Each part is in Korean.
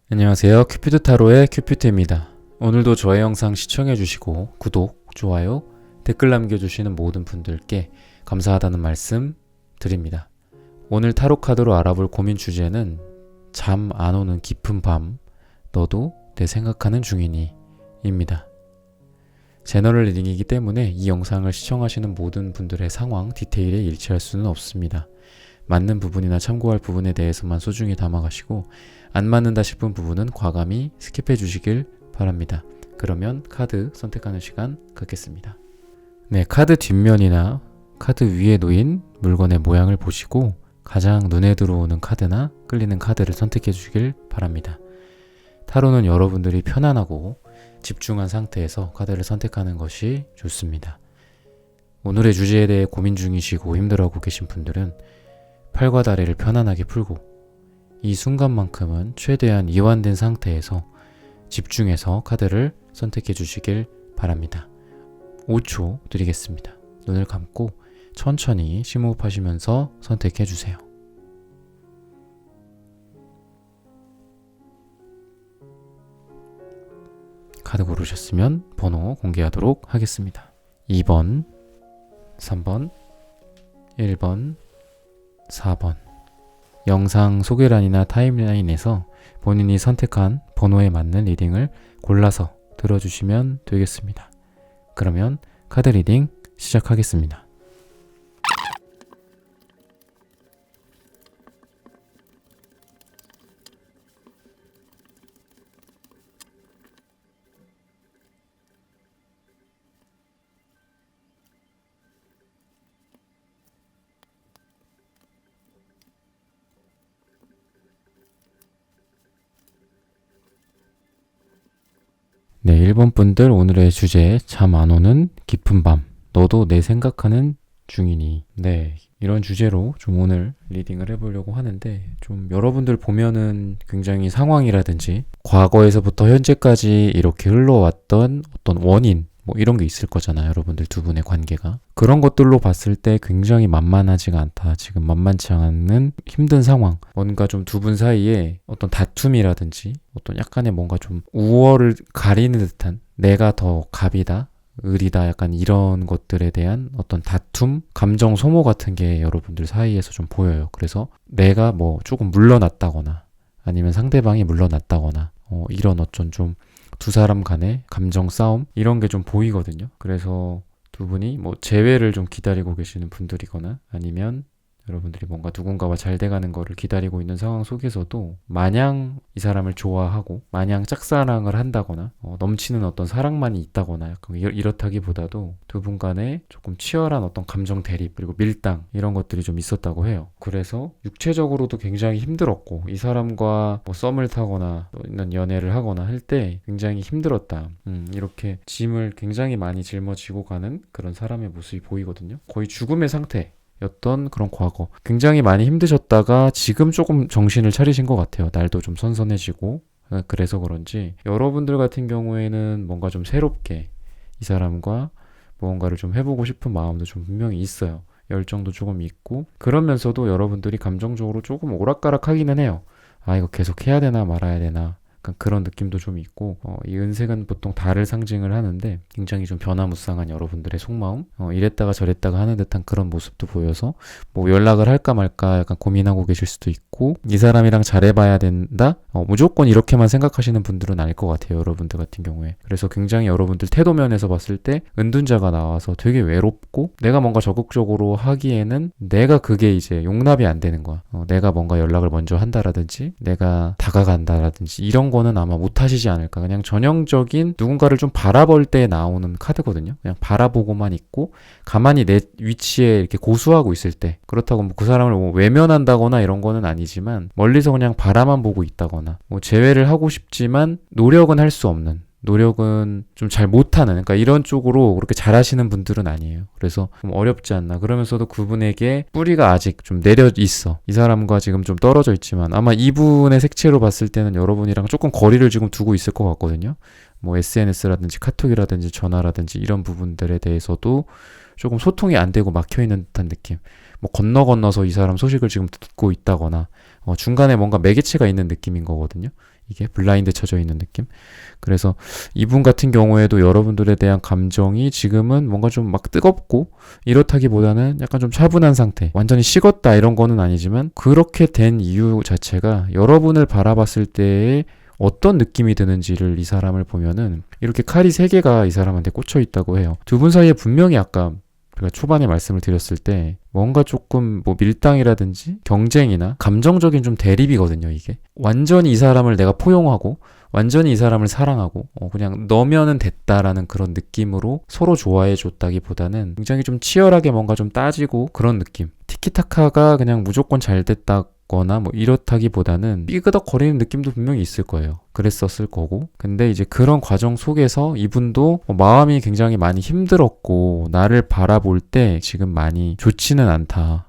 안녕하세요. 큐피드 타로의 큐피트입니다. 오늘도 저의 영상 시청해주시고 구독, 좋아요, 댓글 남겨주시는 모든 분들께 감사하다는 말씀 드립니다. 오늘 타로 카드로 알아볼 고민 주제는 잠 안 오는 깊은 밤, 너도 내 생각하는 중이니 입니다. 제너럴 리딩이기 때문에 이 영상을 시청하시는 모든 분들의 상황, 디테일에 일치할 수는 없습니다. 맞는 부분이나 참고할 부분에 대해서만 소중히 담아가시고 안 맞는다 싶은 부분은 과감히 스킵해 주시길 바랍니다. 그러면 카드 선택하는 시간 갖겠습니다. 네, 카드 뒷면이나 카드 위에 놓인 물건의 모양을 보시고 가장 눈에 들어오는 카드나 끌리는 카드를 선택해 주시길 바랍니다. 타로는 여러분들이 편안하고 집중한 상태에서 카드를 선택하는 것이 좋습니다. 오늘의 주제에 대해 고민 중이시고 힘들어하고 계신 분들은 팔과 다리를 편안하게 풀고 이 순간만큼은 최대한 이완된 상태에서 집중해서 카드를 선택해 주시길 바랍니다. 5초 드리겠습니다. 눈을 감고 천천히 심호흡하시면서 선택해 주세요. 카드 고르셨으면 번호 공개하도록 하겠습니다. 2번, 3번, 1번, 4번. 영상 소개란이나 타임라인에서 본인이 선택한 번호에 맞는 리딩을 골라서 들어주시면 되겠습니다. 그러면 카드 리딩 시작하겠습니다. 네, 1번 분들 오늘의 주제 잠 안 오는 깊은 밤 너도 내 생각하는 중이니. 네, 이런 주제로 좀 오늘 리딩을 해보려고 하는데 좀 여러분들 보면은 굉장히 상황이라든지 과거에서부터 현재까지 이렇게 흘러왔던 어떤 원인 뭐 이런 게 있을 거잖아요. 여러분들 두 분의 관계가. 그런 것들로 봤을 때 굉장히 만만하지가 않다. 지금 만만치 않은 힘든 상황. 뭔가 좀 두 분 사이에 어떤 다툼이라든지 어떤 약간의 뭔가 좀 우월을 가리는 듯한 내가 더 갑이다. 을이다. 약간 이런 것들에 대한 어떤 다툼, 감정 소모 같은 게 여러분들 사이에서 좀 보여요. 그래서 내가 뭐 조금 물러났다거나 아니면 상대방이 물러났다거나 이런 어떤 좀 두 사람 간의 감정 싸움 이런 게 좀 보이거든요. 그래서 두 분이 뭐 재회를 좀 기다리고 계시는 분들이거나 아니면 여러분들이 뭔가 누군가와 잘 돼가는 거를 기다리고 있는 상황 속에서도 마냥 이 사람을 좋아하고 마냥 짝사랑을 한다거나 넘치는 어떤 사랑만이 있다거나 약간 이렇다기보다도 두 분 간에 조금 치열한 어떤 감정 대립 그리고 밀당 이런 것들이 좀 있었다고 해요. 그래서 육체적으로도 굉장히 힘들었고 이 사람과 뭐 썸을 타거나 있는 연애를 하거나 할 때 굉장히 힘들었다. 이렇게 짐을 굉장히 많이 짊어지고 가는 그런 사람의 모습이 보이거든요. 거의 죽음의 상태 였던 그런 과거 굉장히 많이 힘드셨다가 지금 조금 정신을 차리신 것 같아요. 날도 좀 선선해지고 그래서 그런지 여러분들 같은 경우에는 뭔가 좀 새롭게 이 사람과 무언가를 좀 해보고 싶은 마음도 좀 분명히 있어요. 열정도 조금 있고 그러면서도 여러분들이 감정적으로 조금 오락가락하기는 해요. 아 이거 계속 해야 되나 말아야 되나 그런 느낌도 좀 있고 이 은색은 보통 달을 상징을 하는데 굉장히 좀 변화무쌍한 여러분들의 속마음 이랬다가 저랬다가 하는 듯한 그런 모습도 보여서 뭐 연락을 할까 말까 약간 고민하고 계실 수도 있고 이 사람이랑 잘해봐야 된다? 무조건 이렇게만 생각하시는 분들은 아닐 것 같아요. 여러분들 같은 경우에. 그래서 굉장히 여러분들 태도면에서 봤을 때 은둔자가 나와서 되게 외롭고 내가 뭔가 적극적으로 하기에는 내가 그게 이제 용납이 안 되는 거야. 내가 뭔가 연락을 먼저 한다라든지 내가 다가간다라든지 이런 거는 아마 못 하시지 않을까. 그냥 전형적인 누군가를 좀 바라볼 때 나오는 카드거든요. 그냥 바라보고만 있고 가만히 내 위치에 이렇게 고수하고 있을 때 그렇다고 뭐 그 사람을 뭐 외면한다거나 이런 거는 아니지만 멀리서 그냥 바라만 보고 있다거나 뭐 재회를 하고 싶지만 노력은 할 수 없는 노력은 좀 잘 못하는 그러니까 이런 쪽으로 그렇게 잘하시는 분들은 아니에요. 그래서 좀 어렵지 않나. 그러면서도 그분에게 뿌리가 아직 좀 내려 있어. 이 사람과 지금 좀 떨어져 있지만 아마 이분의 색채로 봤을 때는 여러분이랑 조금 거리를 지금 두고 있을 것 같거든요. 뭐 SNS라든지 카톡이라든지 전화라든지 이런 부분들에 대해서도 조금 소통이 안 되고 막혀 있는 듯한 느낌. 뭐 건너서 이 사람 소식을 지금 듣고 있다거나 중간에 뭔가 매개체가 있는 느낌인 거거든요. 이게 블라인드 쳐져 있는 느낌. 그래서 이분 같은 경우에도 여러분들에 대한 감정이 지금은 뭔가 좀 막 뜨겁고 이렇다기보다는 약간 좀 차분한 상태, 완전히 식었다 이런 거는 아니지만 그렇게 된 이유 자체가 여러분을 바라봤을 때에 어떤 느낌이 드는지를 이 사람을 보면은 이렇게 칼이 3개가 이 사람한테 꽂혀 있다고 해요. 두 분 사이에 분명히 아까 제가 초반에 말씀을 드렸을 때 뭔가 조금 뭐 밀당이라든지 경쟁이나 감정적인 좀 대립이거든요, 이게. 완전히 이 사람을 내가 포용하고 완전히 이 사람을 사랑하고 그냥 너면은 됐다라는 그런 느낌으로 서로 좋아해 줬다기보다는 굉장히 좀 치열하게 뭔가 좀 따지고 그런 느낌. 티키타카가 그냥 무조건 잘 됐다 거나 뭐 이렇다기보다는 삐그덕거리는 느낌도 분명히 있을 거예요. 그랬었을 거고. 근데 이제 그런 과정 속에서 이분도 마음이 굉장히 많이 힘들었고 나를 바라볼 때 지금 많이 좋지는 않다.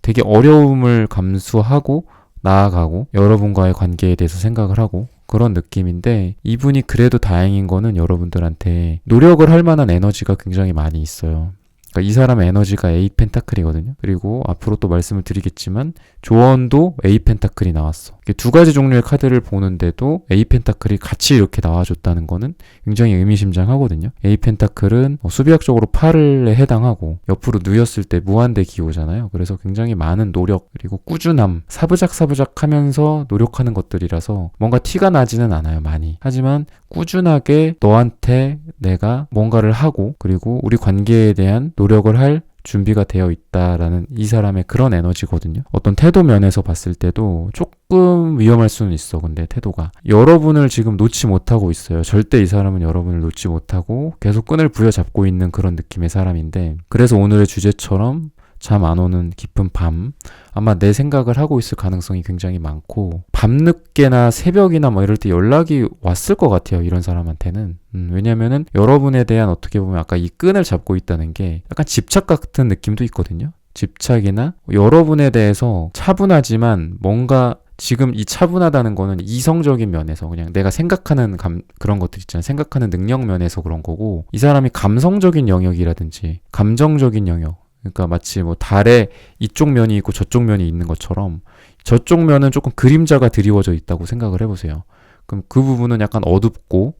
되게 어려움을 감수하고 나아가고 여러분과의 관계에 대해서 생각을 하고 그런 느낌인데 이분이 그래도 다행인 거는 여러분들한테 노력을 할 만한 에너지가 굉장히 많이 있어요. 그러니까 이 사람의 에너지가 A 펜타클이거든요. 그리고 앞으로 또 말씀을 드리겠지만 조언도 A 펜타클이 나왔어. 두 가지 종류의 카드를 보는데도 A 펜타클이 같이 이렇게 나와줬다는 거는 굉장히 의미심장하거든요. A 펜타클은 수비학적으로 8에 해당하고 옆으로 누였을 때 무한대 기호잖아요. 그래서 굉장히 많은 노력 그리고 꾸준함, 사부작 하면서 노력하는 것들이라서 뭔가 티가 나지는 않아요, 많이. 하지만 꾸준하게 너한테 내가 뭔가를 하고 그리고 우리 관계에 대한 노력을 할 준비가 되어 있다라는 이 사람의 그런 에너지거든요. 어떤 태도 면에서 봤을 때도 조금 위험할 수는 있어. 근데 태도가 여러분을 지금 놓지 못하고 있어요. 절대 이 사람은 여러분을 놓지 못하고 계속 끈을 부여잡고 있는 그런 느낌의 사람인데 그래서 오늘의 주제처럼 잠 안 오는 깊은 밤 아마 내 생각을 하고 있을 가능성이 굉장히 많고 밤늦게나 새벽이나 뭐 이럴 때 연락이 왔을 것 같아요. 이런 사람한테는 왜냐면은 여러분에 대한 어떻게 보면 아까 이 끈을 잡고 있다는 게 약간 집착 같은 느낌도 있거든요. 집착이나 여러분에 대해서 차분하지만 뭔가 지금 이 차분하다는 거는 이성적인 면에서 그냥 내가 생각하는 그런 것들 있잖아요. 생각하는 능력 면에서 그런 거고 이 사람이 감성적인 영역이라든지 감정적인 영역 그러니까 마치 뭐 달에 이쪽 면이 있고 저쪽 면이 있는 것처럼 저쪽 면은 조금 그림자가 드리워져 있다고 생각을 해보세요. 그럼 그 부분은 약간 어둡고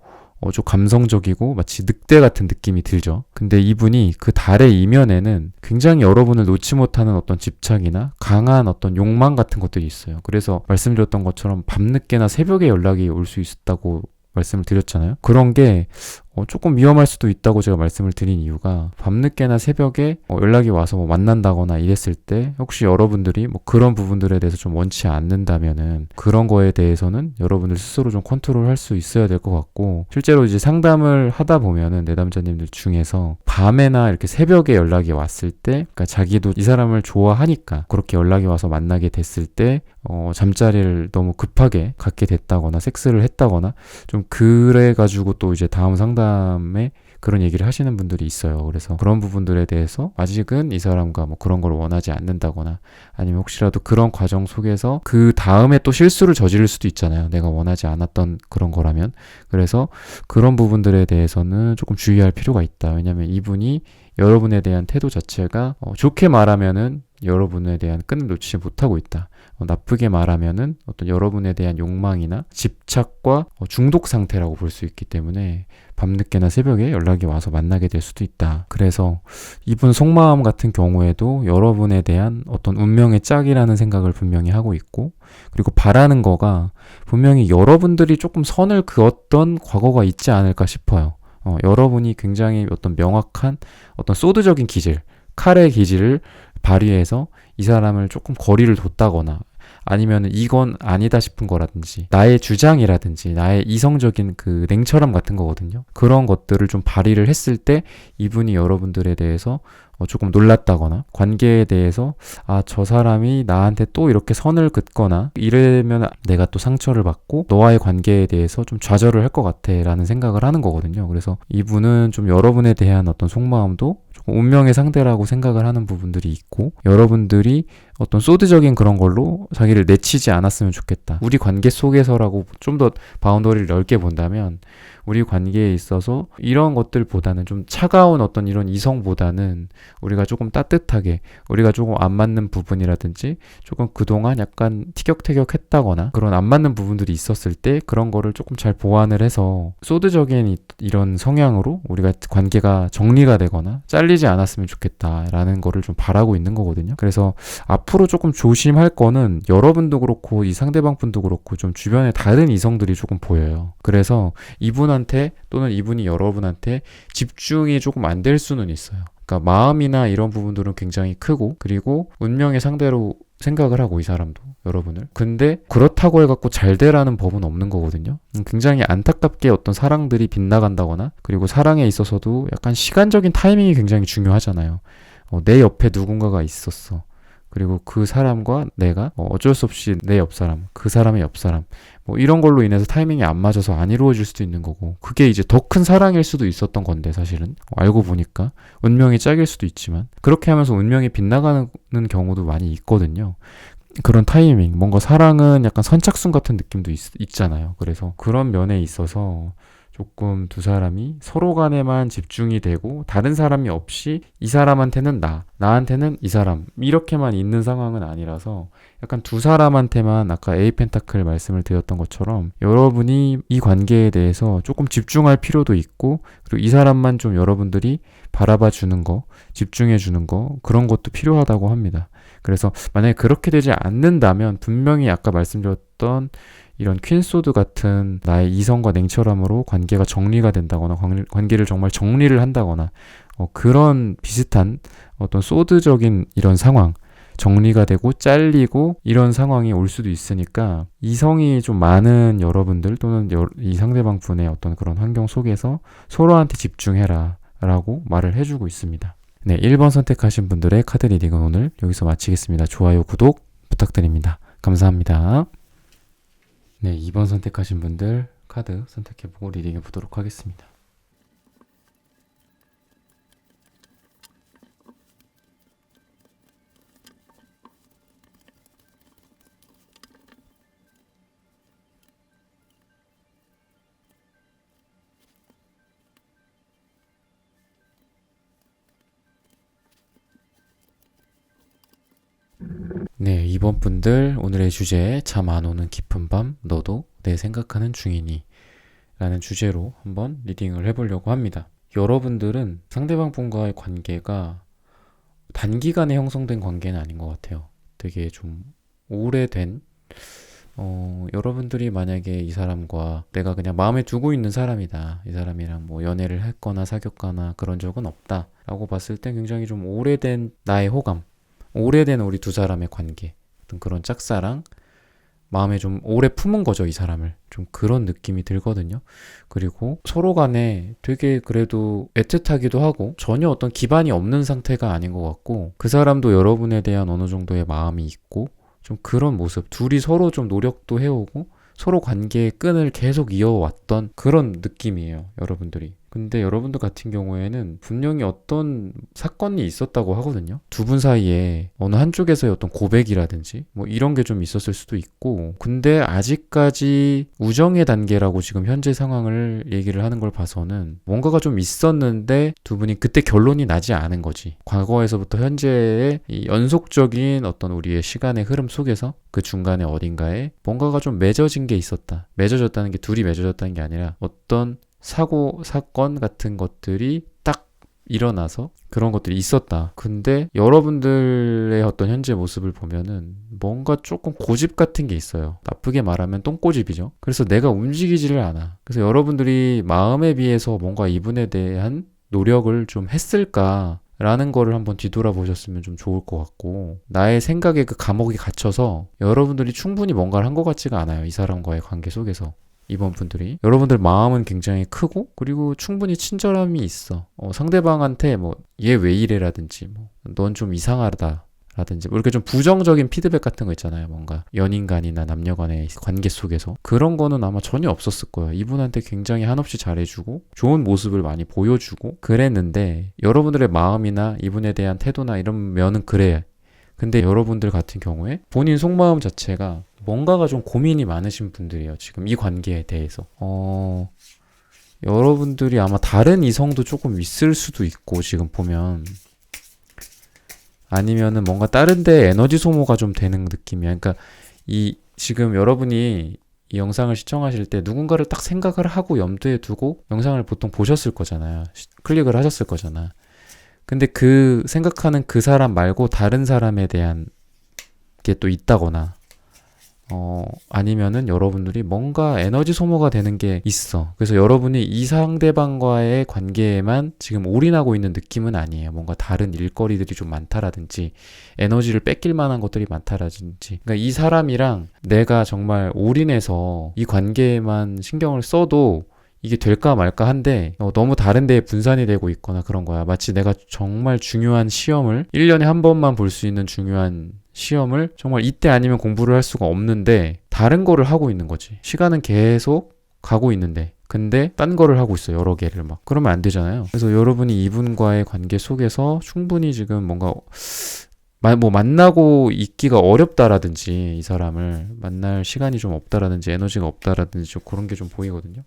좀 감성적이고 마치 늑대 같은 느낌이 들죠. 근데 이분이 그 달의 이면에는 굉장히 여러분을 놓지 못하는 어떤 집착이나 강한 어떤 욕망 같은 것들이 있어요. 그래서 말씀드렸던 것처럼 밤늦게나 새벽에 연락이 올 수 있다고 말씀을 드렸잖아요. 그런 게 조금 위험할 수도 있다고 제가 말씀을 드린 이유가 밤늦게나 새벽에 연락이 와서 뭐 만난다거나 이랬을 때 혹시 여러분들이 뭐 그런 부분들에 대해서 좀 원치 않는다면은 그런 거에 대해서는 여러분들 스스로 좀 컨트롤할 수 있어야 될 것 같고 실제로 이제 상담을 하다 보면은 내담자님들 중에서 밤에나 이렇게 새벽에 연락이 왔을 때 그러니까 자기도 이 사람을 좋아하니까 그렇게 연락이 와서 만나게 됐을 때 잠자리를 너무 급하게 갖게 됐다거나 섹스를 했다거나 좀 그래가지고 또 이제 다음 상담에 그런 얘기를 하시는 분들이 있어요. 그래서 그런 부분들에 대해서 아직은 이 사람과 뭐 그런 걸 원하지 않는다거나 아니면 혹시라도 그런 과정 속에서 그 다음에 또 실수를 저지를 수도 있잖아요. 내가 원하지 않았던 그런 거라면. 그래서 그런 부분들에 대해서는 조금 주의할 필요가 있다. 왜냐하면 이분이 여러분에 대한 태도 자체가 좋게 말하면은 여러분에 대한 끈을 놓치지 못하고 있다. 나쁘게 말하면은 어떤 여러분에 대한 욕망이나 집착과 중독 상태라고 볼 수 있기 때문에 밤늦게나 새벽에 연락이 와서 만나게 될 수도 있다. 그래서 이분 속마음 같은 경우에도 여러분에 대한 어떤 운명의 짝이라는 생각을 분명히 하고 있고 그리고 바라는 거가 분명히 여러분들이 조금 선을 그었던 과거가 있지 않을까 싶어요. 여러분이 굉장히 어떤 명확한 어떤 소드적인 기질, 칼의 기질을 발휘해서 이 사람을 조금 거리를 뒀다거나 아니면 이건 아니다 싶은 거라든지 나의 주장이라든지 나의 이성적인 그 냉철함 같은 거거든요. 그런 것들을 좀 발휘를 했을 때 이분이 여러분들에 대해서 조금 놀랐다거나 관계에 대해서 저 사람이 나한테 또 이렇게 선을 긋거나 이러면 내가 또 상처를 받고 너와의 관계에 대해서 좀 좌절을 할 것 같아 라는 생각을 하는 거거든요. 그래서 이분은 좀 여러분에 대한 어떤 속마음도 조금 운명의 상대라고 생각을 하는 부분들이 있고 여러분들이 어떤 소드적인 그런 걸로 자기를 내치지 않았으면 좋겠다. 우리 관계 속에서라고 좀 더 바운더리를 넓게 본다면 우리 관계에 있어서 이런 것들보다는 좀 차가운 어떤 이런 이성보다는 우리가 조금 따뜻하게, 우리가 조금 안 맞는 부분이라든지 조금 그동안 약간 티격태격했다거나 그런 안 맞는 부분들이 있었을 때 그런 거를 조금 잘 보완을 해서 소드적인 이런 성향으로 우리가 관계가 정리가 되거나 잘리지 않았으면 좋겠다라는 거를 좀 바라고 있는 거거든요. 그래서 앞으로 조금 조심할 거는 여러분도 그렇고 이 상대방 분도 그렇고 좀 주변에 다른 이성들이 조금 보여요. 그래서 이분한테 또는 이분이 여러분한테 집중이 조금 안 될 수는 있어요. 그러니까 마음이나 이런 부분들은 굉장히 크고 그리고 운명의 상대로 생각을 하고 이 사람도 여러분을. 근데 그렇다고 해갖고 잘 되라는 법은 없는 거거든요. 굉장히 안타깝게 어떤 사랑들이 빗나간다거나 그리고 사랑에 있어서도 약간 시간적인 타이밍이 굉장히 중요하잖아요. 내 옆에 누군가가 있었어. 그리고 그 사람과 내가 어쩔 수 없이 내 옆사람, 그 사람의 옆사람 뭐 이런 걸로 인해서 타이밍이 안 맞아서 안 이루어질 수도 있는 거고 그게 이제 더 큰 사랑일 수도 있었던 건데 사실은 알고 보니까 운명이 짝일 수도 있지만 그렇게 하면서 운명이 빗나가는 경우도 많이 있거든요. 그런 타이밍, 뭔가 사랑은 약간 선착순 같은 느낌도 있잖아요. 그래서 그런 면에 있어서 조금 두 사람이 서로 간에만 집중이 되고 다른 사람이 없이 이 사람한테는 나한테는 이 사람 이렇게만 있는 상황은 아니라서 약간 두 사람한테만 아까 A 펜타클 말씀을 드렸던 것처럼 여러분이 이 관계에 대해서 조금 집중할 필요도 있고 그리고 이 사람만 좀 여러분들이 바라봐 주는 거, 집중해 주는 거 그런 것도 필요하다고 합니다. 그래서 만약에 그렇게 되지 않는다면 분명히 아까 말씀드렸던 이런 퀸소드 같은 나의 이성과 냉철함으로 관계가 정리가 된다거나 관계를 정말 정리를 한다거나 그런 비슷한 어떤 소드적인 이런 상황 정리가 되고 잘리고 이런 상황이 올 수도 있으니까 이성이 좀 많은 여러분들 또는 이 상대방 분의 어떤 그런 환경 속에서 서로한테 집중해라 라고 말을 해주고 있습니다. 네, 1번 선택하신 분들의 카드 리딩은 오늘 여기서 마치겠습니다. 좋아요, 구독 부탁드립니다. 감사합니다. 네, 2번 선택하신 분들 카드 선택해보고 리딩해 보도록 하겠습니다. 네, 2번 분들 오늘의 주제 잠 안 오는 깊은 밤 너도 내 생각하는 중이니 라는 주제로 한번 리딩을 해보려고 합니다. 여러분들은 상대방 분과의 관계가 단기간에 형성된 관계는 아닌 것 같아요. 되게 좀 오래된 여러분들이 만약에 이 사람과 내가 그냥 마음에 두고 있는 사람이다. 이 사람이랑 뭐 연애를 했거나 사귀었거나 그런 적은 없다 라고 봤을 땐 굉장히 좀 오래된 나의 호감 오래된 우리 두 사람의 관계 어떤 그런 짝사랑 마음에 좀 오래 품은 거죠 이 사람을 좀 그런 느낌이 들거든요. 그리고 서로 간에 되게 그래도 애틋하기도 하고 전혀 어떤 기반이 없는 상태가 아닌 것 같고 그 사람도 여러분에 대한 어느 정도의 마음이 있고 좀 그런 모습 둘이 서로 좀 노력도 해오고 서로 관계의 끈을 계속 이어왔던 그런 느낌이에요 여러분들이. 근데 여러분들 같은 경우에는 분명히 어떤 사건이 있었다고 하거든요. 두 분 사이에 어느 한쪽에서의 어떤 고백이라든지 뭐 이런 게 좀 있었을 수도 있고 근데 아직까지 우정의 단계라고 지금 현재 상황을 얘기를 하는 걸 봐서는 뭔가가 좀 있었는데 두 분이 그때 결론이 나지 않은 거지. 과거에서부터 현재의 이 연속적인 어떤 우리의 시간의 흐름 속에서 그 중간에 어딘가에 뭔가가 좀 맺어진 게 있었다. 맺어졌다는 게 둘이 맺어졌다는 게 아니라 어떤 사건 같은 것들이 딱 일어나서 그런 것들이 있었다. 근데 여러분들의 어떤 현재 모습을 보면은 뭔가 조금 고집 같은 게 있어요. 나쁘게 말하면 똥꼬집이죠. 그래서 내가 움직이지를 않아. 그래서 여러분들이 마음에 비해서 뭔가 이분에 대한 노력을 좀 했을까? 라는 거를 한번 뒤돌아보셨으면 좀 좋을 것 같고 나의 생각에 그 감옥에 갇혀서 여러분들이 충분히 뭔가를 한 것 같지가 않아요. 이 사람과의 관계 속에서. 이번 분들이 여러분들 마음은 굉장히 크고 그리고 충분히 친절함이 있어. 상대방한테 뭐 얘 왜 이래라든지 뭐 넌 좀 이상하다 라든지 뭐 이렇게 좀 부정적인 피드백 같은 거 있잖아요. 뭔가 연인 간이나 남녀 간의 관계 속에서 그런 거는 아마 전혀 없었을 거예요. 이분한테 굉장히 한없이 잘해주고 좋은 모습을 많이 보여주고 그랬는데 여러분들의 마음이나 이분에 대한 태도나 이런 면은 그래. 근데 여러분들 같은 경우에 본인 속마음 자체가 뭔가가 좀 고민이 많으신 분들이에요. 지금 이 관계에 대해서. 여러분들이 아마 다른 이성도 조금 있을 수도 있고, 지금 보면. 아니면은 뭔가 다른 데 에너지 소모가 좀 되는 느낌이야. 그러니까 지금 여러분이 이 영상을 시청하실 때 누군가를 딱 생각을 하고 염두에 두고 영상을 보통 보셨을 거잖아요. 클릭을 하셨을 거잖아. 근데 그 생각하는 그 사람 말고 다른 사람에 대한 게 또 있다거나, 아니면은 여러분들이 뭔가 에너지 소모가 되는 게 있어. 그래서 여러분이 이 상대방과의 관계에만 지금 올인하고 있는 느낌은 아니에요. 뭔가 다른 일거리들이 좀 많다라든지, 에너지를 뺏길 만한 것들이 많다라든지. 그러니까 이 사람이랑 내가 정말 올인해서 이 관계에만 신경을 써도 이게 될까 말까 한데, 너무 다른 데에 분산이 되고 있거나 그런 거야. 마치 내가 정말 중요한 시험을 1년에 한 번만 볼 수 있는 중요한 시험을 정말 이때 아니면 공부를 할 수가 없는데 다른 거를 하고 있는 거지. 시간은 계속 가고 있는데 근데 딴 거를 하고 있어. 여러 개를 막. 그러면 안 되잖아요. 그래서 여러분이 이분과의 관계 속에서 충분히 지금 뭔가 뭐 만나고 있기가 어렵다라든지, 이 사람을 만날 시간이 좀 없다라든지, 에너지가 없다라든지, 좀 그런 게 좀 보이거든요.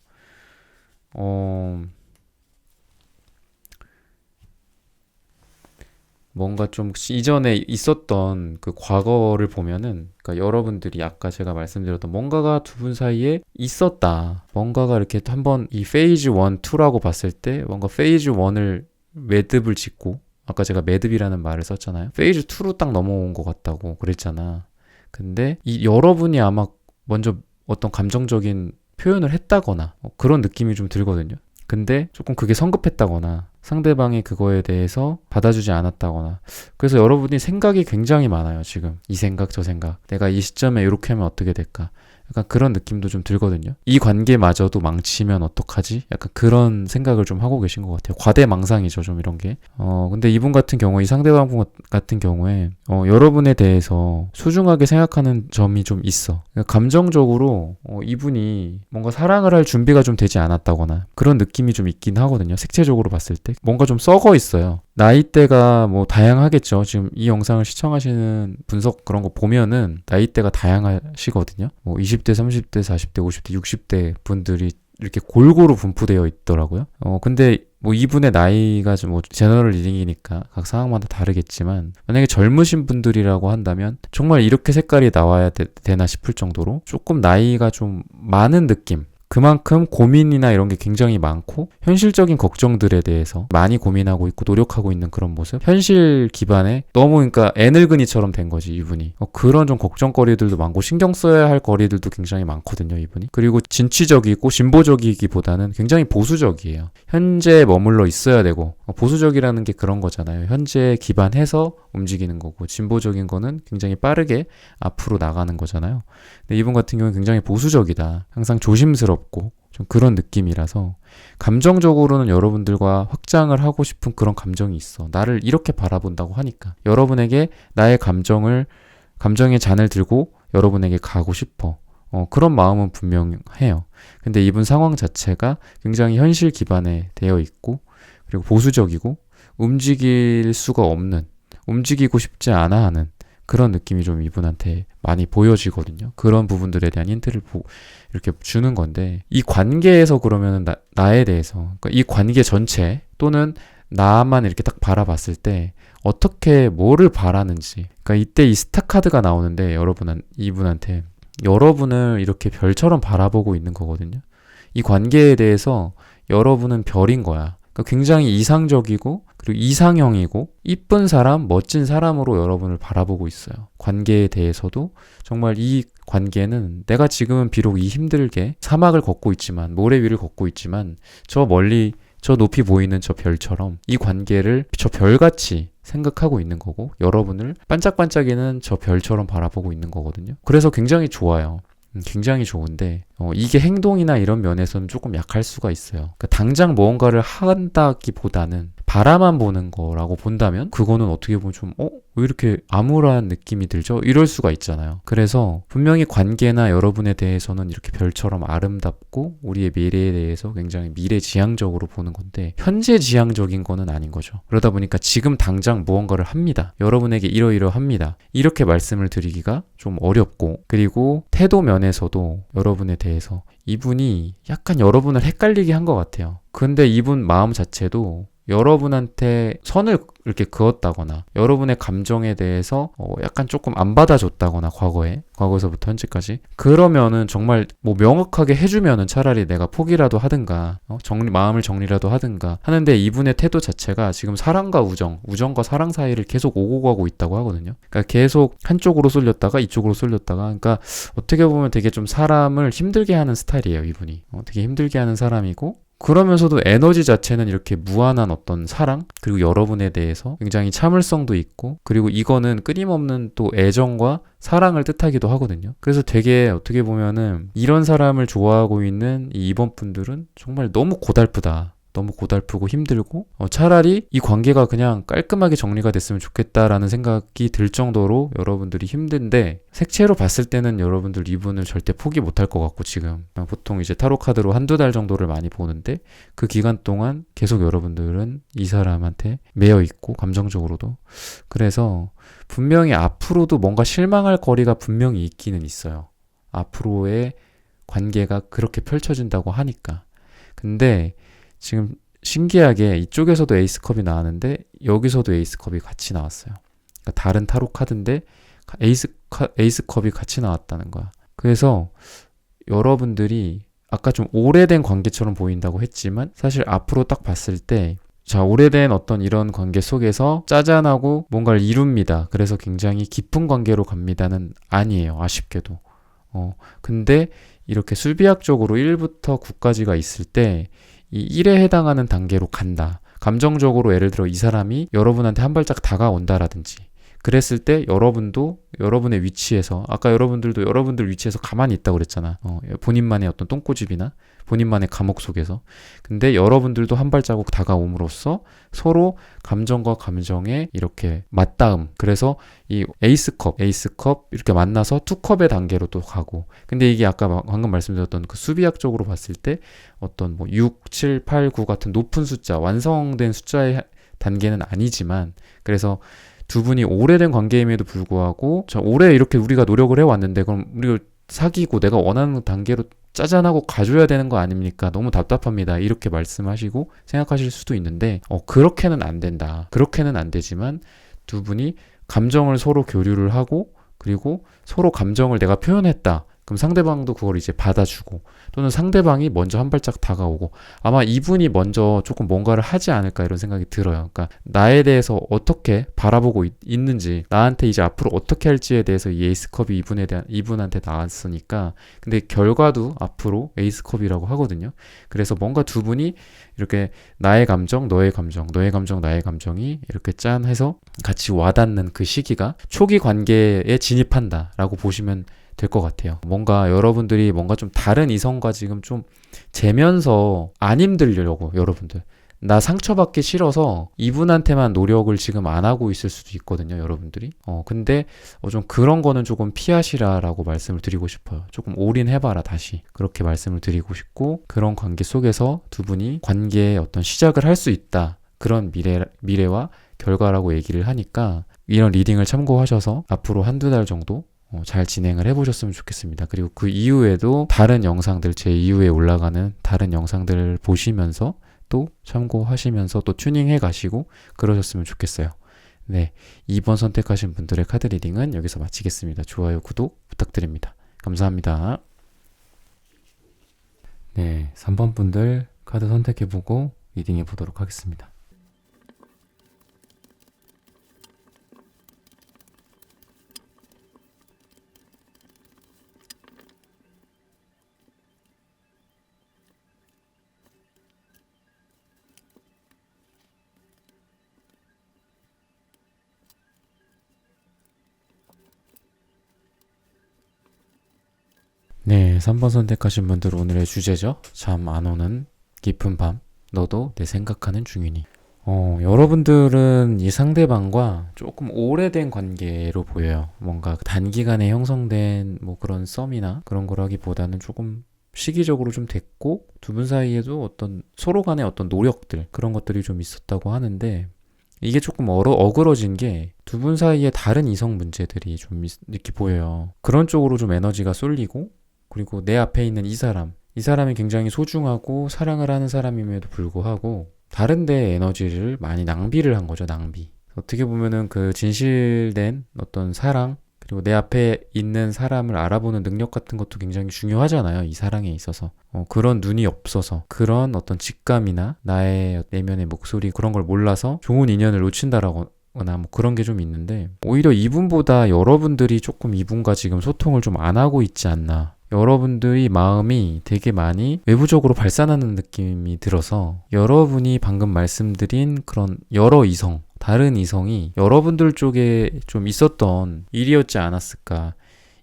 뭔가 좀 이전에 있었던 그 과거를 보면은, 그러니까 여러분들이 아까 제가 말씀드렸던 뭔가가 두 분 사이에 있었다. 뭔가가 이렇게 한번 이 페이즈 1, 2라고 봤을 때 뭔가 페이즈 1을 매듭을 짓고, 아까 제가 매듭이라는 말을 썼잖아요. 페이즈 2로 딱 넘어온 것 같다고 그랬잖아. 근데 이 여러분이 아마 먼저 어떤 감정적인 표현을 했다거나 그런 느낌이 좀 들거든요. 근데 조금 그게 성급했다거나 상대방이 그거에 대해서 받아주지 않았다거나, 그래서 여러분이 생각이 굉장히 많아요. 지금 이 생각 저 생각, 내가 이 시점에 이렇게 하면 어떻게 될까, 약간 그런 느낌도 좀 들거든요. 이 관계마저도 망치면 어떡하지? 약간 그런 생각을 좀 하고 계신 것 같아요. 과대망상이죠, 좀 이런 게. 근데 이분 같은 경우에, 이 상대방 분 같은 경우에 여러분에 대해서 소중하게 생각하는 점이 좀 있어. 그러니까 감정적으로 이분이 뭔가 사랑을 할 준비가 좀 되지 않았다거나 그런 느낌이 좀 있긴 하거든요. 색채적으로 봤을 때 뭔가 좀 썩어 있어요. 나이대가 뭐 다양하겠죠. 지금 이 영상을 시청하시는 분석 그런 거 보면은 나이대가 다양하시거든요. 뭐 20대, 30대, 40대, 50대, 60대 분들이 이렇게 골고루 분포되어 있더라고요. 근데 뭐 이분의 나이가 좀 뭐 제너럴 리딩이니까 각 상황마다 다르겠지만, 만약에 젊으신 분들이라고 한다면 정말 이렇게 색깔이 나와야 되나 싶을 정도로 조금 나이가 좀 많은 느낌. 그만큼 고민이나 이런 게 굉장히 많고 현실적인 걱정들에 대해서 많이 고민하고 있고 노력하고 있는 그런 모습, 현실 기반에 너무, 그러니까 애늙은이처럼 된 거지 이분이. 그런 좀 걱정거리들도 많고 신경 써야 할 거리들도 굉장히 많거든요 이분이. 그리고 진취적이고 진보적이기보다는 굉장히 보수적이에요. 현재에 머물러 있어야 되고, 보수적이라는 게 그런 거잖아요. 현재에 기반해서 움직이는 거고, 진보적인 거는 굉장히 빠르게 앞으로 나가는 거잖아요. 근데 이분 같은 경우는 굉장히 보수적이다. 항상 조심스럽고 좀 그런 느낌이라서 감정적으로는 여러분들과 확장을 하고 싶은 그런 감정이 있어. 나를 이렇게 바라본다고 하니까 여러분에게 나의 감정의 잔을 들고 여러분에게 가고 싶어. 그런 마음은 분명해요. 근데 이분 상황 자체가 굉장히 현실 기반에 되어 있고, 그리고 보수적이고 움직일 수가 없는, 움직이고 싶지 않아 하는 그런 느낌이 좀 이분한테 많이 보여지거든요. 그런 부분들에 대한 힌트를 이렇게 주는 건데, 이 관계에서 그러면 나에 대해서, 그러니까 이 관계 전체 또는 나만 이렇게 딱 바라봤을 때 어떻게 뭐를 바라는지, 그러니까 이때 이 스타 카드가 나오는데 이분한테 여러분을 이렇게 별처럼 바라보고 있는 거거든요. 이 관계에 대해서 여러분은 별인 거야. 그러니까 굉장히 이상적이고 그리고 이상형이고 이쁜 사람, 멋진 사람으로 여러분을 바라보고 있어요. 관계에 대해서도 정말 이 관계는 내가 지금은 비록 이 힘들게 사막을 걷고 있지만, 모래 위를 걷고 있지만, 저 멀리 저 높이 보이는 저 별처럼 이 관계를 저 별같이 생각하고 있는 거고, 여러분을 반짝반짝이는 저 별처럼 바라보고 있는 거거든요. 그래서 굉장히 좋아요. 굉장히 좋은데 이게 행동이나 이런 면에서는 조금 약할 수가 있어요. 그러니까 당장 무언가를 한다기보다는 바라만 보는 거라고 본다면 그거는 어떻게 보면 좀 왜 이렇게 암울한 느낌이 들죠? 이럴 수가 있잖아요. 그래서 분명히 관계나 여러분에 대해서는 이렇게 별처럼 아름답고 우리의 미래에 대해서 굉장히 미래지향적으로 보는 건데 현재지향적인 거는 아닌 거죠. 그러다 보니까 지금 당장 무언가를 합니다. 여러분에게 이러이러합니다. 이렇게 말씀을 드리기가 좀 어렵고, 그리고 태도 면에서도 여러분에 대해서 이분이 약간 여러분을 헷갈리게 한 것 같아요. 근데 이분 마음 자체도 여러분한테 선을 이렇게 그었다거나 여러분의 감정에 대해서 약간 조금 안 받아줬다거나 과거에서부터 현재까지, 그러면은 정말 뭐 명확하게 해주면은 차라리 내가 포기라도 하든가 마음을 정리라도 하든가 하는데, 이분의 태도 자체가 지금 사랑과 우정과 사랑 사이를 계속 오고 가고 있다고 하거든요. 그러니까 계속 한쪽으로 쏠렸다가 이쪽으로 쏠렸다가, 그러니까 어떻게 보면 되게 좀 사람을 힘들게 하는 스타일이에요. 이분이 되게 힘들게 하는 사람이고, 그러면서도 에너지 자체는 이렇게 무한한 어떤 사랑, 그리고 여러분에 대해서 굉장히 참을성도 있고, 그리고 이거는 끊임없는 또 애정과 사랑을 뜻하기도 하거든요. 그래서 되게 어떻게 보면은 이런 사람을 좋아하고 있는 이 2번 분들은 정말 너무 고달프다. 너무 고달프고 힘들고 차라리 이 관계가 그냥 깔끔하게 정리가 됐으면 좋겠다라는 생각이 들 정도로 여러분들이 힘든데, 색채로 봤을 때는 여러분들 이분을 절대 포기 못할 것 같고, 지금 보통 이제 타로 카드로 한두 달 정도를 많이 보는데 그 기간 동안 계속 여러분들은 이 사람한테 매여 있고, 감정적으로도. 그래서 분명히 앞으로도 뭔가 실망할 거리가 분명히 있기는 있어요. 앞으로의 관계가 그렇게 펼쳐진다고 하니까. 근데 지금 신기하게 이쪽에서도 에이스컵이 나왔는데 여기서도 에이스컵이 같이 나왔어요. 그러니까 다른 타로 카드인데 에이스컵이 같이 나왔다는 거야. 그래서 여러분들이 아까 좀 오래된 관계처럼 보인다고 했지만 사실 앞으로 딱 봤을 때, 자, 오래된 어떤 이런 관계 속에서 짜잔하고 뭔가를 이룹니다. 그래서 굉장히 깊은 관계로 갑니다는 아니에요. 아쉽게도. 근데 이렇게 수비학적으로 1부터 9까지가 있을 때 이 1에 해당하는 단계로 간다. 감정적으로 예를 들어 이 사람이 여러분한테 한 발짝 다가온다라든지, 그랬을 때 여러분도 여러분의 위치에서, 아까 여러분들도 여러분들 위치에서 가만히 있다고 그랬잖아. 본인만의 어떤 똥꼬집이나 본인만의 감옥 속에서. 근데 여러분들도 한 발자국 다가옴으로써 서로 감정과 감정의 이렇게 맞닿음. 그래서 이 에이스컵 이렇게 만나서 투컵의 단계로 또 가고. 근데 이게 아까 방금 말씀드렸던 그 수비학적으로 봤을 때 어떤 뭐 6, 7, 8, 9 같은 높은 숫자, 완성된 숫자의 단계는 아니지만, 그래서 두 분이 오래된 관계임에도 불구하고 오래 이렇게 우리가 노력을 해왔는데 그럼 우리가 사귀고 내가 원하는 단계로 짜잔하고 가줘야 되는 거 아닙니까? 너무 답답합니다. 이렇게 말씀하시고 생각하실 수도 있는데 그렇게는 안 된다. 그렇게는 안 되지만 두 분이 감정을 서로 교류를 하고, 그리고 서로 감정을 내가 표현했다. 그럼 상대방도 그걸 이제 받아주고, 또는 상대방이 먼저 한 발짝 다가오고, 아마 이분이 먼저 조금 뭔가를 하지 않을까 이런 생각이 들어요. 그러니까 나에 대해서 어떻게 바라보고 있는지, 나한테 이제 앞으로 어떻게 할지에 대해서 이 에이스컵이 이분한테 나왔으니까. 근데 결과도 앞으로 에이스컵이라고 하거든요. 그래서 뭔가 두 분이 이렇게 나의 감정, 너의 감정, 너의 감정, 나의 감정이 이렇게 짠 해서 같이 와닿는 그 시기가 초기 관계에 진입한다라고 보시면 될 것 같아요. 뭔가 여러분들이 뭔가 좀 다른 이성과 지금 좀 재면서 안 힘들려고, 여러분들 나 상처받기 싫어서 이분한테만 노력을 지금 안 하고 있을 수도 있거든요, 여러분들이. 근데 좀 그런 거는 조금 피하시라라고 말씀을 드리고 싶어요. 조금 올인해봐라, 다시. 그렇게 말씀을 드리고 싶고, 그런 관계 속에서 두 분이 관계의 어떤 시작을 할 수 있다. 그런 미래와 결과라고 얘기를 하니까 이런 리딩을 참고하셔서 앞으로 한두 달 정도 잘 진행을 해보셨으면 좋겠습니다. 그리고 그 이후에도 다른 영상들, 제 이후에 올라가는 다른 영상들을 보시면서 또 참고하시면서 또 튜닝해 가시고 그러셨으면 좋겠어요. 네, 2번 선택하신 분들의 카드 리딩은 여기서 마치겠습니다. 좋아요, 구독 부탁드립니다. 감사합니다. 네, 3번 분들 카드 선택해보고 리딩해 보도록 하겠습니다. 네, 3번 선택하신 분들 오늘의 주제죠. 잠 안 오는 깊은 밤, 너도 내 생각하는 중이니. 여러분들은 이 상대방과 조금 오래된 관계로 보여요. 뭔가 단기간에 형성된 뭐 그런 썸이나 그런 거라기보다는 조금 시기적으로 좀 됐고 두 분 사이에도 어떤 서로 간의 어떤 노력들 그런 것들이 좀 있었다고 하는데 이게 조금 어그러진 게 두 분 사이에 다른 이성 문제들이 좀 이렇게 보여요. 그런 쪽으로 좀 에너지가 쏠리고 그리고 내 앞에 있는 이 사람이 굉장히 소중하고 사랑을 하는 사람임에도 불구하고 다른 데 에너지를 많이 낭비를 한 거죠, 낭비. 어떻게 보면은 그 진실된 어떤 사랑, 그리고 내 앞에 있는 사람을 알아보는 능력 같은 것도 굉장히 중요하잖아요, 이 사랑에 있어서. 그런 눈이 없어서, 그런 어떤 직감이나 나의 내면의 목소리, 그런 걸 몰라서 좋은 인연을 놓친다라거나 뭐 그런 게 좀 있는데, 오히려 이분보다 여러분들이 조금 이분과 지금 소통을 좀 안 하고 있지 않나. 여러분들이 마음이 되게 많이 외부적으로 발산하는 느낌이 들어서 여러분이 방금 말씀드린 그런 여러 이성, 다른 이성이 여러분들 쪽에 좀 있었던 일이었지 않았을까.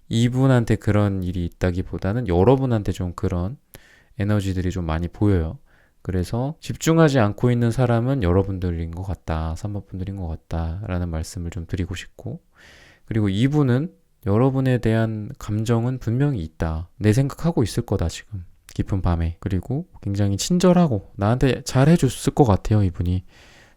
이분한테 그런 일이 있다기보다는 여러분한테 좀 그런 에너지들이 좀 많이 보여요. 그래서 집중하지 않고 있는 사람은 여러분들인 것 같다. 3번 분들인 것 같다. 라는 말씀을 좀 드리고 싶고. 그리고 이분은 여러분에 대한 감정은 분명히 있다. 내 생각하고 있을 거다, 지금. 깊은 밤에. 그리고 굉장히 친절하고 나한테 잘해줬을 것 같아요, 이분이.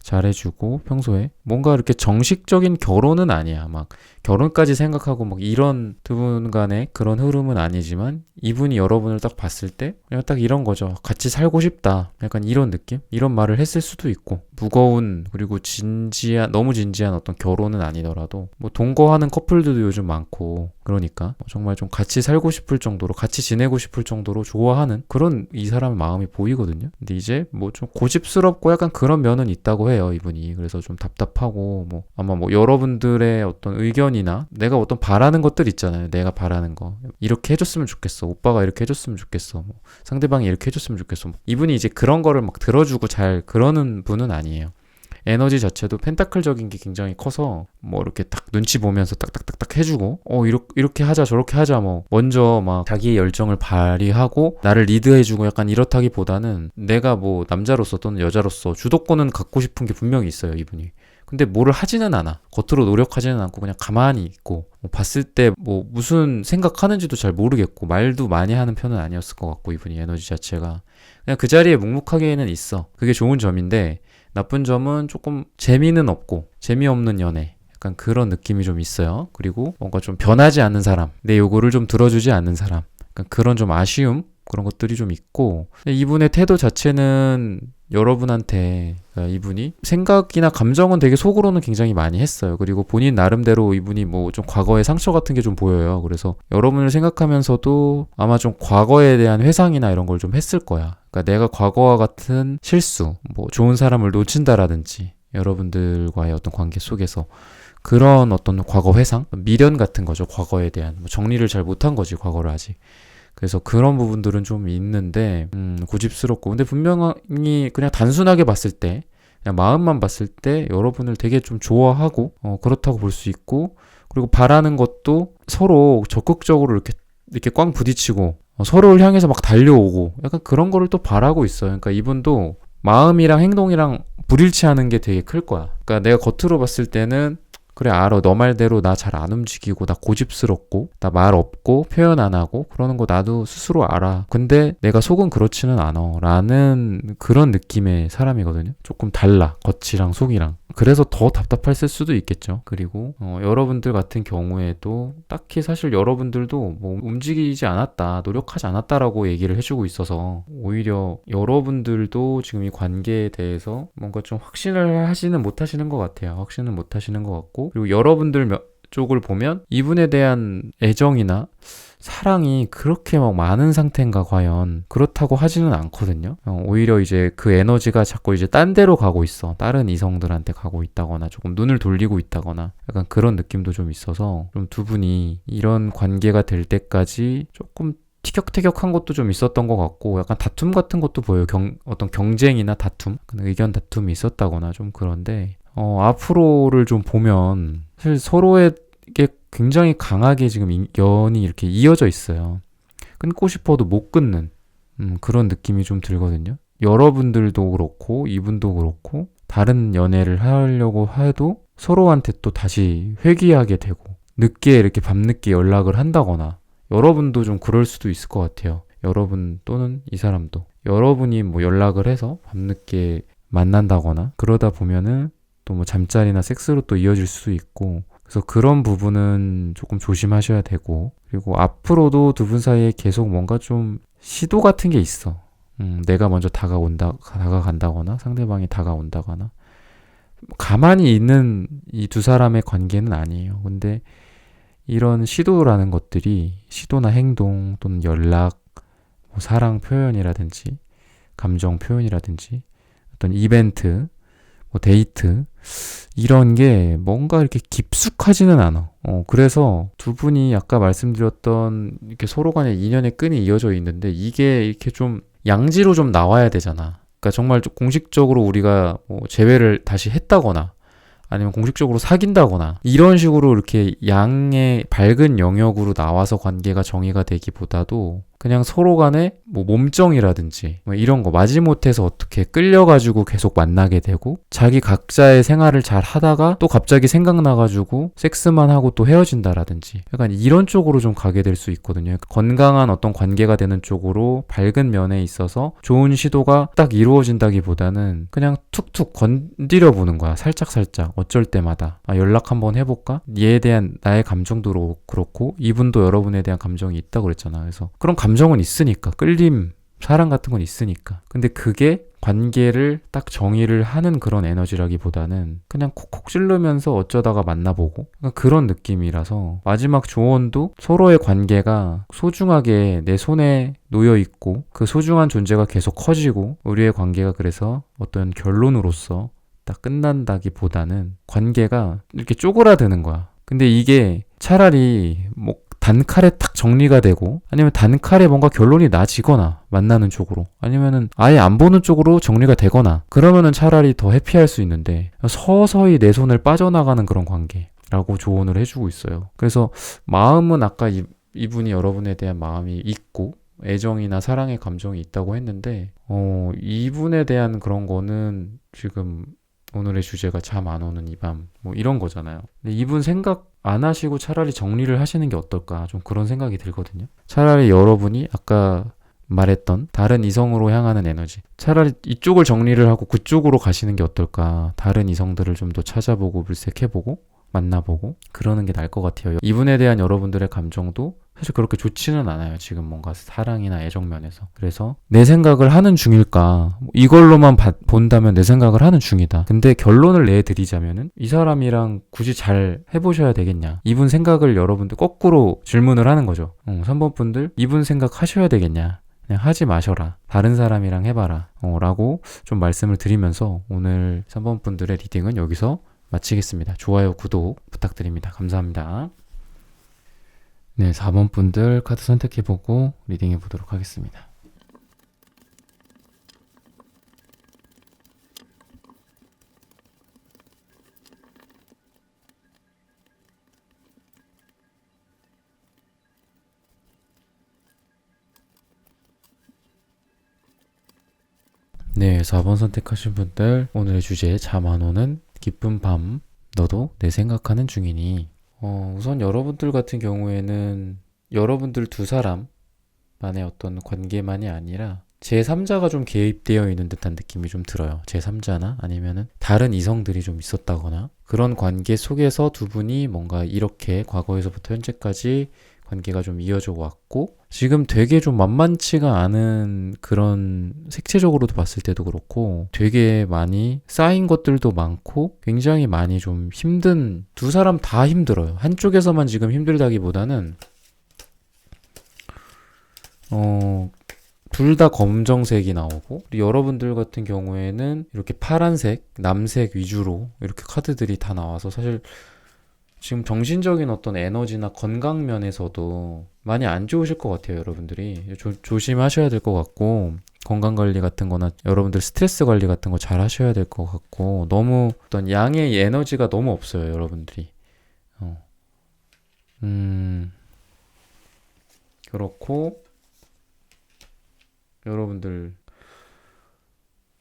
잘해주고 평소에 뭔가 이렇게 정식적인 결혼은 아니야. 막 결혼까지 생각하고 막 이런 두 분 간의 그런 흐름은 아니지만 이분이 여러분을 딱 봤을 때 그냥 딱 이런 거죠. 같이 살고 싶다. 약간 이런 느낌? 이런 말을 했을 수도 있고 무거운 그리고 너무 진지한 어떤 결혼은 아니더라도 뭐 동거하는 커플들도 요즘 많고 그러니까 정말 좀 같이 살고 싶을 정도로 같이 지내고 싶을 정도로 좋아하는 그런 이 사람의 마음이 보이거든요. 근데 이제 뭐 좀 고집스럽고 약간 그런 면은 있다고 해요, 이분이. 그래서 좀 답답하고 뭐 아마 뭐 여러분들의 어떤 의견이나 내가 어떤 바라는 것들 있잖아요. 내가 바라는 거 이렇게 해줬으면 좋겠어. 오빠가 이렇게 해줬으면 좋겠어. 뭐 상대방이 이렇게 해줬으면 좋겠어. 뭐 이분이 이제 그런 거를 막 들어주고 잘 그러는 분은 아니에요. 에너지 자체도 펜타클적인 게 굉장히 커서 뭐 이렇게 딱 눈치 보면서 딱딱딱딱 해주고 이렇게 하자 저렇게 하자 뭐 먼저 막 자기의 열정을 발휘하고 나를 리드해주고 약간 이렇다기보다는 내가 뭐 남자로서 또는 여자로서 주도권은 갖고 싶은 게 분명히 있어요, 이분이. 근데 뭐를 하지는 않아. 겉으로 노력하지는 않고 그냥 가만히 있고 뭐 봤을 때 뭐 무슨 생각하는지도 잘 모르겠고 말도 많이 하는 편은 아니었을 것 같고 이분이 에너지 자체가 그냥 그 자리에 묵묵하게는 있어. 그게 좋은 점인데 나쁜 점은 조금 재미는 없고 재미없는 연애 약간 그런 느낌이 좀 있어요. 그리고 뭔가 좀 변하지 않는 사람, 내 요구를 좀 들어주지 않는 사람, 약간 그런 좀 아쉬움 그런 것들이 좀 있고 이분의 태도 자체는 여러분한테 이분이 생각이나 감정은 되게 속으로는 굉장히 많이 했어요. 그리고 본인 나름대로 이분이 뭐 좀 과거의 상처 같은 게 좀 보여요. 그래서 여러분을 생각하면서도 아마 좀 과거에 대한 회상이나 이런 걸 좀 했을 거야. 그러니까 내가 과거와 같은 실수, 뭐 좋은 사람을 놓친다라든지 여러분들과의 어떤 관계 속에서 그런 어떤 과거 회상, 미련 같은 거죠. 과거에 대한 뭐 정리를 잘 못한 거지, 과거를 아직. 그래서 그런 부분들은 좀 있는데 고집스럽고 근데 분명히 그냥 단순하게 봤을 때 그냥 마음만 봤을 때 여러분을 되게 좀 좋아하고 그렇다고 볼 수 있고 그리고 바라는 것도 서로 적극적으로 이렇게 꽝 부딪히고 서로를 향해서 막 달려오고 약간 그런 거를 또 바라고 있어요. 그러니까 이분도 마음이랑 행동이랑 불일치하는 게 되게 클 거야. 그러니까 내가 겉으로 봤을 때는 그래 알아 너 말대로 나 잘 안 움직이고 나 고집스럽고 나 말 없고 표현 안 하고 그러는 거 나도 스스로 알아. 근데 내가 속은 그렇지는 않아 라는 그런 느낌의 사람이거든요. 조금 달라 겉이랑 속이랑. 그래서 더 답답했을 수도 있겠죠. 그리고 여러분들 같은 경우에도 딱히 사실 여러분들도 뭐 움직이지 않았다 노력하지 않았다라고 얘기를 해주고 있어서 오히려 여러분들도 지금 이 관계에 대해서 뭔가 좀 확신을 하지는 못하시는 것 같아요. 확신은 못하시는 것 같고 그리고 여러분들 쪽을 보면 이분에 대한 애정이나 사랑이 그렇게 막 많은 상태인가 과연 그렇다고 하지는 않거든요. 오히려 이제 그 에너지가 자꾸 이제 딴 데로 가고 있어. 다른 이성들한테 가고 있다거나 조금 눈을 돌리고 있다거나 약간 그런 느낌도 좀 있어서 좀 두 분이 이런 관계가 될 때까지 조금 티격태격한 것도 좀 있었던 것 같고 약간 다툼 같은 것도 보여요. 어떤 경쟁이나 다툼, 의견 다툼이 있었다거나 좀 그런데 앞으로를 좀 보면 사실 서로에게 굉장히 강하게 지금 연이 이렇게 이어져 있어요. 끊고 싶어도 못 끊는 그런 느낌이 좀 들거든요. 여러분들도 그렇고 이분도 그렇고 다른 연애를 하려고 해도 서로한테 또 다시 회귀하게 되고 늦게 이렇게 밤늦게 연락을 한다거나 여러분도 좀 그럴 수도 있을 것 같아요. 여러분 또는 이 사람도 여러분이 뭐 연락을 해서 밤늦게 만난다거나 그러다 보면은 또 뭐 잠자리나 섹스로 또 이어질 수도 있고 그래서 그런 부분은 조금 조심하셔야 되고 그리고 앞으로도 두 분 사이에 계속 뭔가 좀 시도 같은 게 있어. 내가 먼저 다가간다거나 상대방이 다가온다거나 가만히 있는 이 두 사람의 관계는 아니에요. 근데 이런 시도라는 것들이 시도나 행동 또는 연락, 뭐 사랑 표현이라든지 감정 표현이라든지 어떤 이벤트, 뭐 데이트 이런 게 뭔가 이렇게 깊숙하지는 않아. 그래서 두 분이 아까 말씀드렸던 이렇게 서로 간의 인연의 끈이 이어져 있는데 이게 이렇게 좀 양지로 좀 나와야 되잖아. 그러니까 정말 좀 공식적으로 우리가 뭐 재회를 다시 했다거나 아니면 공식적으로 사귄다거나 이런 식으로 이렇게 양의 밝은 영역으로 나와서 관계가 정의가 되기보다도 그냥 서로 간에 뭐 몸정이라든지 뭐 이런 거 마지못해서 어떻게 끌려가지고 계속 만나게 되고 자기 각자의 생활을 잘 하다가 또 갑자기 생각나가지고 섹스만 하고 또 헤어진다라든지 약간 이런 쪽으로 좀 가게 될 수 있거든요. 건강한 어떤 관계가 되는 쪽으로 밝은 면에 있어서 좋은 시도가 딱 이루어진다기보다는 그냥 툭툭 건드려 보는 거야. 살짝살짝 어쩔 때마다 연락 한번 해볼까? 얘에 대한 나의 감정도 그렇고 이분도 여러분에 대한 감정이 있다고 그랬잖아. 그래서 그런 감정은 있으니까 끌림, 사랑 같은 건 있으니까 근데 그게 관계를 딱 정의를 하는 그런 에너지라기보다는 그냥 콕콕 찌르면서 어쩌다가 만나보고 그런 느낌이라서 마지막 조언도 서로의 관계가 소중하게 내 손에 놓여 있고 그 소중한 존재가 계속 커지고 우리의 관계가 그래서 어떤 결론으로서 딱 끝난다기보다는 관계가 이렇게 쪼그라드는 거야. 근데 이게 차라리 뭐 단칼에 탁 정리가 되고 아니면 단칼에 뭔가 결론이 나지거나 만나는 쪽으로 아니면은 아예 안 보는 쪽으로 정리가 되거나 그러면은 차라리 더 해피할 수 있는데 서서히 내 손을 빠져나가는 그런 관계라고 조언을 해주고 있어요. 그래서 마음은 아까 이분이 여러분에 대한 마음이 있고 애정이나 사랑의 감정이 있다고 했는데 이분에 대한 그런 거는 지금 오늘의 주제가 잠 안 오는 이 밤 뭐 이런 거잖아요. 근데 이분 생각 안 하시고 차라리 정리를 하시는 게 어떨까 좀 그런 생각이 들거든요. 차라리 여러분이 아까 말했던 다른 이성으로 향하는 에너지 차라리 이쪽을 정리를 하고 그쪽으로 가시는 게 어떨까. 다른 이성들을 좀 더 찾아보고 물색해보고 만나보고 그러는 게 나을 것 같아요. 이분에 대한 여러분들의 감정도 사실 그렇게 좋지는 않아요. 지금 뭔가 사랑이나 애정 면에서. 그래서 내 생각을 하는 중일까? 이걸로만 본다면 내 생각을 하는 중이다. 근데 결론을 내드리자면은 이 사람이랑 굳이 잘 해보셔야 되겠냐? 이분 생각을 여러분들 거꾸로 질문을 하는 거죠. 3번 분들 이분 생각 하셔야 되겠냐? 그냥 하지 마셔라. 다른 사람이랑 해봐라. 라고 좀 말씀을 드리면서 오늘 3번 분들의 리딩은 여기서 마치겠습니다. 좋아요, 구독 부탁드립니다. 감사합니다. 네, 4번 분들 카드 선택해보고 리딩해 보도록 하겠습니다. 네, 4번 선택하신 분들 오늘의 주제 잠 안 오는 기쁜 밤 너도 내 생각하는 중이니 우선 여러분들 같은 경우에는 여러분들 두 사람만의 어떤 관계만이 아니라 제3자가 좀 개입되어 있는 듯한 느낌이 좀 들어요. 제3자나 아니면은 다른 이성들이 좀 있었다거나 그런 관계 속에서 두 분이 뭔가 이렇게 과거에서부터 현재까지 관계가 좀 이어져 왔고 지금 되게 좀 만만치가 않은 그런 색채적으로도 봤을 때도 그렇고 되게 많이 쌓인 것들도 많고 굉장히 많이 좀 힘든 두 사람 다 힘들어요. 한쪽에서만 지금 힘들다기보다는 둘 다 검정색이 나오고 여러분들 같은 경우에는 이렇게 파란색, 남색 위주로 이렇게 카드들이 다 나와서 사실 지금 정신적인 어떤 에너지나 건강 면에서도 많이 안 좋으실 것 같아요, 여러분들이. 조심하셔야 될 것 같고, 건강관리 같은 거나 여러분들 스트레스 관리 같은 거 잘 하셔야 될 것 같고, 너무 어떤 양의 에너지가 너무 없어요, 여러분들이. 그렇고, 여러분들,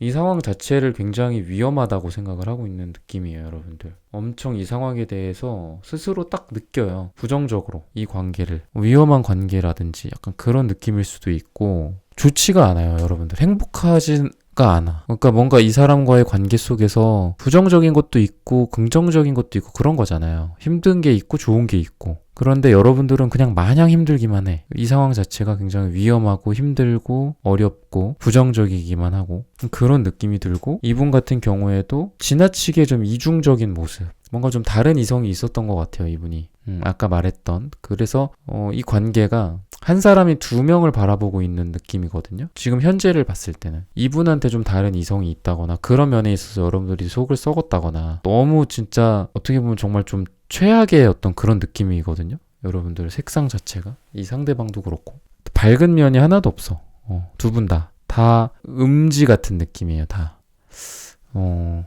이 상황 자체를 굉장히 위험하다고 생각을 하고 있는 느낌이에요, 여러분들. 엄청 이 상황에 대해서 스스로 딱 느껴요. 부정적으로. 이 관계를. 위험한 관계라든지 약간 그런 느낌일 수도 있고, 좋지가 않아요, 여러분들. 행복하지가 않아. 그러니까 뭔가 이 사람과의 관계 속에서 부정적인 것도 있고, 긍정적인 것도 있고, 그런 거잖아요. 힘든 게 있고, 좋은 게 있고. 그런데 여러분들은 그냥 마냥 힘들기만 해. 이 상황 자체가 굉장히 위험하고 힘들고 어렵고 부정적이기만 하고 그런 느낌이 들고, 이분 같은 경우에도 지나치게 좀 이중적인 모습, 뭔가 좀 다른 이성이 있었던 것 같아요, 이분이. 아까 말했던. 그래서 이 관계가 한 사람이 두 명을 바라보고 있는 느낌이거든요. 지금 현재를 봤을 때는 이분한테 좀 다른 이성이 있다거나 그런 면에 있어서 여러분들이 속을 썩었다거나, 너무 진짜 어떻게 보면 정말 좀 최악의 어떤 그런 느낌이거든요. 여러분들 색상 자체가, 이 상대방도 그렇고 밝은 면이 하나도 없어. 두 분 다 음지 같은 느낌이에요, 다.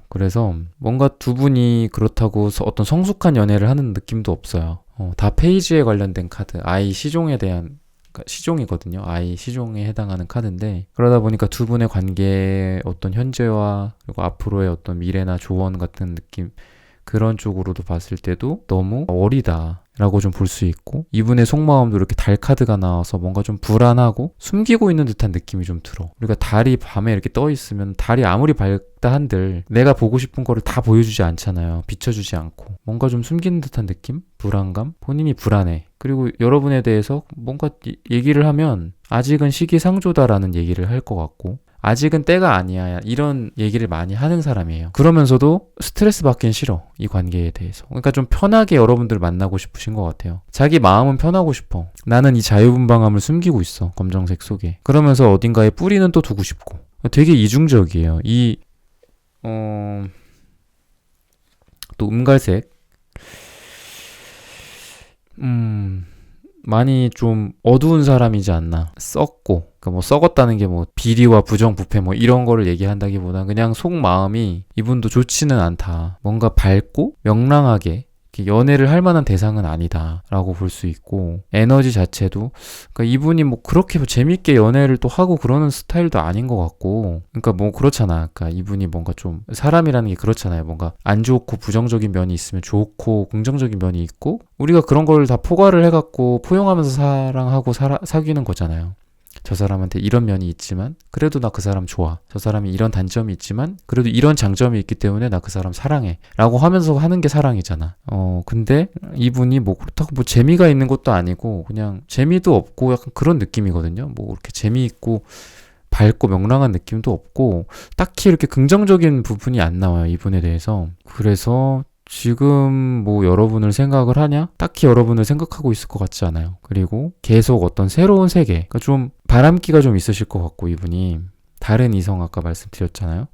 그래서 뭔가 두 분이 그렇다고 어떤 성숙한 연애를 하는 느낌도 없어요. 다 페이지에 관련된 카드, 아이 시종에 대한, 시종이거든요. 아이 시종에 해당하는 카드인데, 그러다 보니까 두 분의 관계의 어떤 현재와 그리고 앞으로의 어떤 미래나 조언 같은 느낌, 그런 쪽으로도 봤을 때도 너무 어리다 라고 좀 볼 수 있고, 이분의 속마음도 이렇게 달 카드가 나와서 뭔가 좀 불안하고 숨기고 있는 듯한 느낌이 좀 들어. 우리가 달이 밤에 이렇게 떠 있으면 달이 아무리 밝다 한들 내가 보고 싶은 거를 다 보여주지 않잖아요. 비춰주지 않고 뭔가 좀 숨기는 듯한 느낌? 불안감? 본인이 불안해. 그리고 여러분에 대해서 뭔가 얘기를 하면 아직은 시기상조다라는 얘기를 할 것 같고, 아직은 때가 아니야, 이런 얘기를 많이 하는 사람이에요. 그러면서도 스트레스 받긴 싫어, 이 관계에 대해서. 그러니까 좀 편하게 여러분들 만나고 싶으신 것 같아요. 자기 마음은 편하고 싶어. 나는 이 자유분방함을 숨기고 있어, 검정색 속에. 그러면서 어딘가에 뿌리는 또 두고 싶고. 되게 이중적이에요. 또 음갈색. 많이 좀 어두운 사람이지 않나. 썩고, 그러니까 뭐 썩었다는 게 뭐 비리와 부정부패 뭐 이런 거를 얘기한다기보다 그냥 속마음이 이분도 좋지는 않다. 뭔가 밝고 명랑하게 연애를 할 만한 대상은 아니다라고 볼 수 있고, 에너지 자체도, 그러니까 이분이 뭐 그렇게 뭐 재밌게 연애를 또 하고 그러는 스타일도 아닌 것 같고, 그러니까 뭐 그렇잖아. 그러니까 이분이 뭔가 좀, 사람이라는 게 그렇잖아요. 뭔가 안 좋고 부정적인 면이 있으면 좋고 긍정적인 면이 있고, 우리가 그런 걸 다 포괄을 해갖고 포용하면서 사랑하고 사귀는 거잖아요. 저 사람한테 이런 면이 있지만 그래도 나 그 사람 좋아. 저 사람이 이런 단점이 있지만 그래도 이런 장점이 있기 때문에 나 그 사람 사랑해. 라고 하면서 하는 게 사랑이잖아. 근데 이분이 뭐 그렇다고 뭐 재미가 있는 것도 아니고 그냥 재미도 없고 약간 그런 느낌이거든요. 뭐 이렇게 재미있고 밝고 명랑한 느낌도 없고 딱히 이렇게 긍정적인 부분이 안 나와요, 이분에 대해서. 그래서 지금 뭐 여러분을 생각을 하냐? 딱히 여러분을 생각하고 있을 것 같지 않아요. 그리고 계속 어떤 새로운 세계, 그러니까 좀 바람기가 좀 있으실 것 같고, 이분이 다른 이성, 아까 말씀드렸잖아요.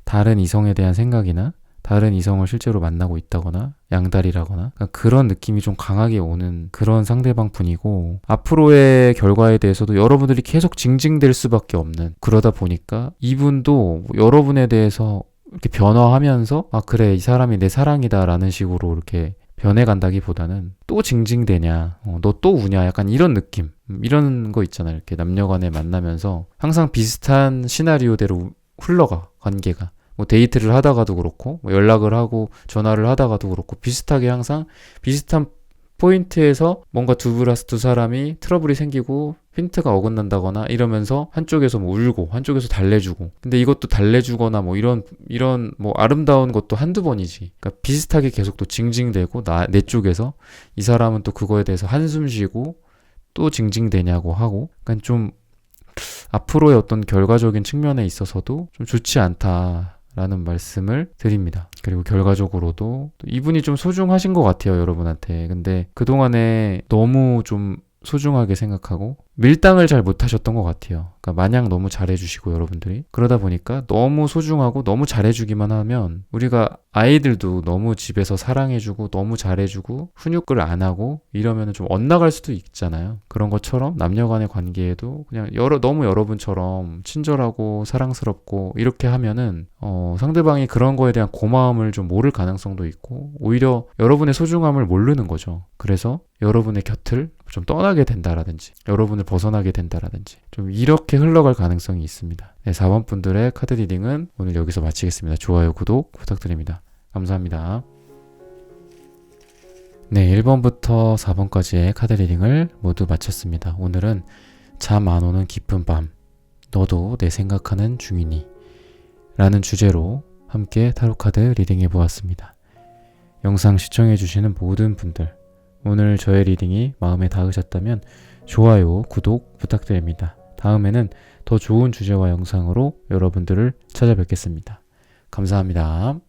다른 이성에 대한 생각이나 다른 이성을 실제로 만나고 있다거나 양다리라거나, 그러니까 그런 느낌이 좀 강하게 오는 그런 상대방 분이고, 앞으로의 결과에 대해서도 여러분들이 계속 징징댈 수밖에 없는, 그러다 보니까 이분도 여러분에 대해서 이렇게 변화하면서 아 그래, 이 사람이 내 사랑이다 라는 식으로 이렇게 변해간다기보다는 또 징징대냐, 너 또 우냐, 약간 이런 느낌, 이런 거 있잖아요. 이렇게 남녀간에 만나면서 항상 비슷한 시나리오대로 흘러가, 관계가. 뭐 데이트를 하다가도 그렇고, 뭐 연락을 하고 전화를 하다가도 그렇고, 비슷하게 항상 비슷한 포인트에서 뭔가 두 사람이 트러블이 생기고 핀트가 어긋난다거나 이러면서 한쪽에서 뭐 울고 한쪽에서 달래주고, 근데 이것도 달래주거나 뭐 이런 뭐 아름다운 것도 한두 번이지. 그러니까 비슷하게 계속 또 징징대고, 내 쪽에서 이 사람은 또 그거에 대해서 한숨 쉬고 또 징징대냐고 하고, 그러니까 좀 앞으로의 어떤 결과적인 측면에 있어서도 좀 좋지 않다라는 말씀을 드립니다. 그리고 결과적으로도 이분이 좀 소중하신 것 같아요, 여러분한테. 근데 그동안에 너무 좀 소중하게 생각하고 밀당을 잘 못하셨던 것 같아요. 그러니까 마냥 너무 잘해주시고, 여러분들이 그러다 보니까 너무 소중하고 너무 잘해주기만 하면, 우리가 아이들도 너무 집에서 사랑해주고 너무 잘해주고 훈육을 안 하고 이러면 좀 엇나갈 수도 있잖아요. 그런 것처럼 남녀간의 관계에도 그냥 너무 여러분처럼 친절하고 사랑스럽고 이렇게 하면은 상대방이 그런 거에 대한 고마움을 좀 모를 가능성도 있고, 오히려 여러분의 소중함을 모르는 거죠. 그래서 여러분의 곁을 좀 떠나게 된다라든지, 여러분을 벗어나게 된다라든지 좀 이렇게 흘러갈 가능성이 있습니다. 네, 4번 분들의 카드 리딩은 오늘 여기서 마치겠습니다. 좋아요, 구독 부탁드립니다. 감사합니다. 네, 1번부터 4번까지의 카드 리딩을 모두 마쳤습니다. 오늘은 잠 안 오는 깊은 밤, 너도 내 생각하는 중이니 라는 주제로 함께 타로카드 리딩해 보았습니다. 영상 시청해주시는 모든 분들, 오늘 저의 리딩이 마음에 닿으셨다면 좋아요, 구독 부탁드립니다. 다음에는 더 좋은 주제와 영상으로 여러분들을 찾아뵙겠습니다. 감사합니다.